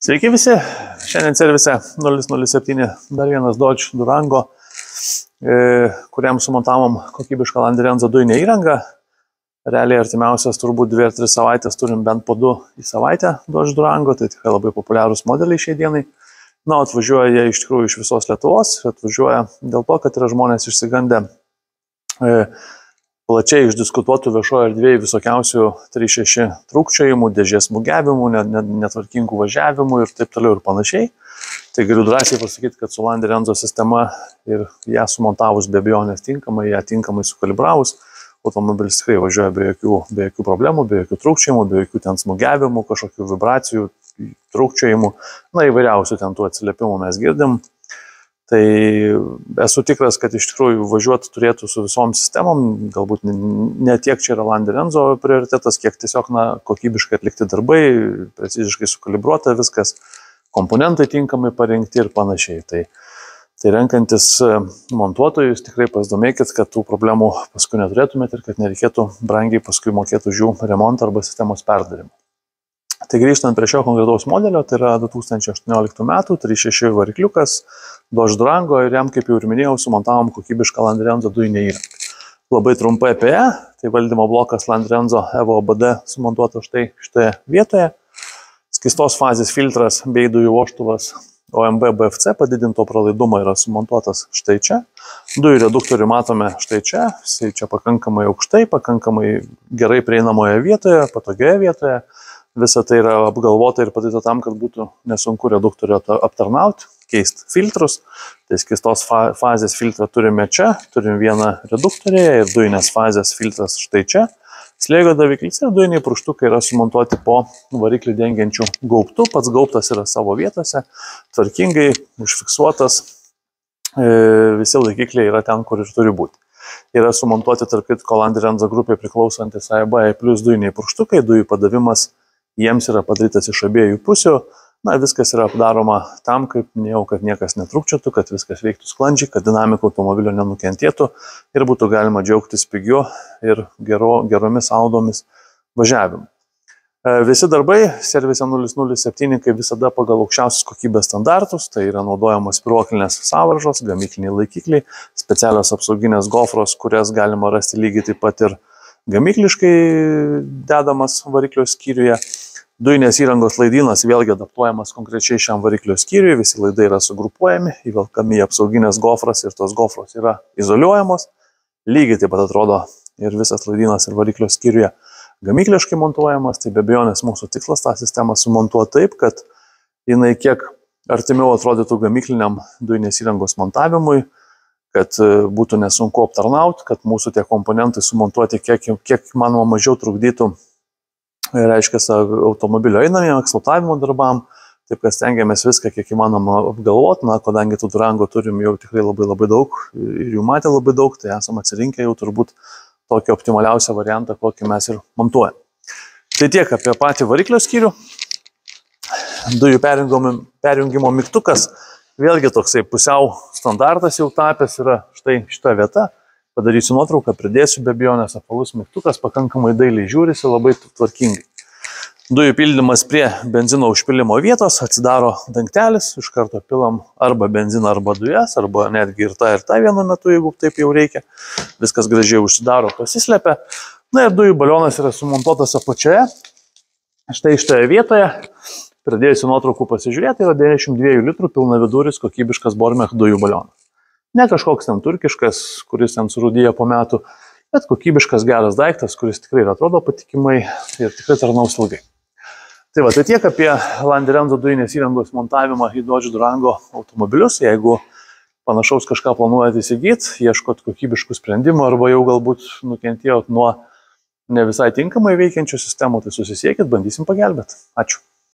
Sveiki visi, šiandien servise 007 dar vienas Dodge Durango, kuriam sumontavom kokybišką Landerenzo dujinę įrangą. Realiai artimiausias turbūt 2 ar 3 savaitės turim bent po 2 į savaitę Dodge Durango, tai tikrai labai populiarūs modeliai šiai dienai. Na, atvažiuoja jie iš tikrųjų iš visos Lietuvos, atvažiuoja dėl to, kad yra žmonės išsigandę plačiai išdiskutuotų viešoje erdvėje visokiausių 3.6 trūkčiojimų, dėžės smūgiavimų, netvarkingų važiavimų ir taip toliau ir panašiai. Tai galiu drąsiai pasakyti, kad su Landerenzo sistema ir ją sumontavus be abejonės tinkamai, ją tinkamai sukalibravus, automobilis tikrai važiuoja be jokių problemų, be jokių trūkčiojimų, be jokių ten smūgiavimų, kažkokių vibracijų, trūkčiojimų, na įvairiausių ten tų atsiliepimų mes girdim. Tai esu tikras, kad iš tikrųjų važiuoti turėtų su visom sistemom, galbūt ne tiek čia yra Landerenzo prioritetas, kiek tiesiog kokybiškai atlikti darbai, preciziškai sukalibruota viskas, komponentai tinkamai parinkti ir panašiai. Tai renkantis montuotojus tikrai pasidomėkit, kad tų problemų paskui neturėtumėt ir kad nereikėtų brangiai paskui mokėti už jų remontą arba sistemos perdarimą. Tai grįžtant prie šio konkretaus modelio, tai yra 2018 metų 3.6 varikliukas Dodge Durango ir jam, kaip jau ir minėjau, sumontavom kokybišką Landerenzo dujinę įrangą. Labai trumpai apie ją, tai valdymo blokas Landerenzo Evo OBD sumontuotas štai šitoje vietoje. Skystos fazės filtras bei dujų vožtuvas OMB BFC padidinto pralaidumo yra sumontuotas štai čia. Dujų reduktorių matome štai čia, jisai čia pakankamai aukštai, pakankamai gerai prieinamoje vietoje, patogioje vietoje. Visa tai yra apgalvota ir padaryta tam, kad būtų nesunku reduktorių aptarnauti, keisti filtrus. Tai skystos fazės filtrą turime čia, turim vieną reduktorėje ir dujinės fazės filtras štai čia. Slėgio daviklis ir dujiniai purkštukai yra sumontuoti po variklį dengiančių gaubtų. Pats gaubtas yra savo vietose, tvarkingai užfiksuotas, visi laikikliai yra ten, kur ir turi būti. Yra sumontuoti tarp kitko Landerenzo grupė priklausantis AEB plus dujiniai purkštukai, dujų padavimas jiems yra padarytas iš abiejų pusių. Na, viskas yra apdaroma tam, kaip minėjau, kad niekas netrūkčiotų, kad viskas veiktų sklandžiai, kad dinamika automobilio nenukentėtų ir būtų galima džiaugtis pigiu ir geromis audomis važiavimu. Visi darbai servise 007 kaip visada pagal aukščiausios kokybės standartus, tai yra naudojamos spyruoklinės sąvaržos, gamykliniai laikikliai, specialios apsauginės gofros, kurias galima rasti lygiai taip pat ir gamykliškai dedamas variklio skyriuje. Dujinės įrangos laidynas vėlgi adaptuojamas konkrečiai šiam variklio skyriui, visi laidai yra sugrupuojami, įvelkami į apsauginės gofras ir tos gofros yra izoliuojamos. Lygiai taip pat atrodo ir visas laidynas ir variklio skyriuje gamykliškai montuojamas, tai be abejonės mūsų tikslas tą sistemą sumontuoti taip, kad jinai kiek artimiau atrodytų gamykliniam dujinės įrangos montavimui, kad būtų nesunku aptarnauti, kad mūsų tie komponentai sumontuoti kiek manoma mažiau trukdytų, reiškia, automobilio einamiem eksploatavimo darbam, taip kad stengiamės viską kiek įmanoma apgalvoti, kadangi tų Durango turim jau tikrai labai daug ir jų matė labai daug, tai esam atsirinkę jau turbūt tokį optimaliausią variantą, kokį mes ir montuojam. Tai tiek apie patį variklio skyrių. Dujų perjungimo mygtukas, vėlgi toksai pusiau standartas jau tapęs yra štai šita vieta. Padarysiu nuotrauką, pridėsiu be abejonės, apvalus mygtukas, pakankamai dailiai žiūrisi, labai tvarkingai. Dujų pildymas prie benzino užpilimo vietos, atsidaro dangtelis, iš karto pilam arba benziną, arba dujas, arba netgi ir tą vienu metu, jeigu taip jau reikia. Viskas gražiai užsidaro, pasislepia. Na ir dujų balionas yra sumontuotas apačioje, štai šitoje vietoje. Pridėsiu nuotraukų pasižiūrėti, yra 92 litrų pilnaviduris kokybiškas Bormech dujų balionas. Ne kažkoks ten turkiškas, kuris ten surūdyja po metų, bet kokybiškas geras daiktas, kuris tikrai atrodo patikimai ir tikrai tarnaus ilgai. Tai va, tai tiek apie Landerenzo dujinės įrangos montavimą į Dodge Durango automobilius. Jeigu panašaus kažką planuojate įsigyti, ieškot kokybiškų sprendimų arba jau galbūt nukentėjot nuo ne visai tinkamai veikiančių sistemų, tai susisiekit, bandysim pagelbėti. Ačiū.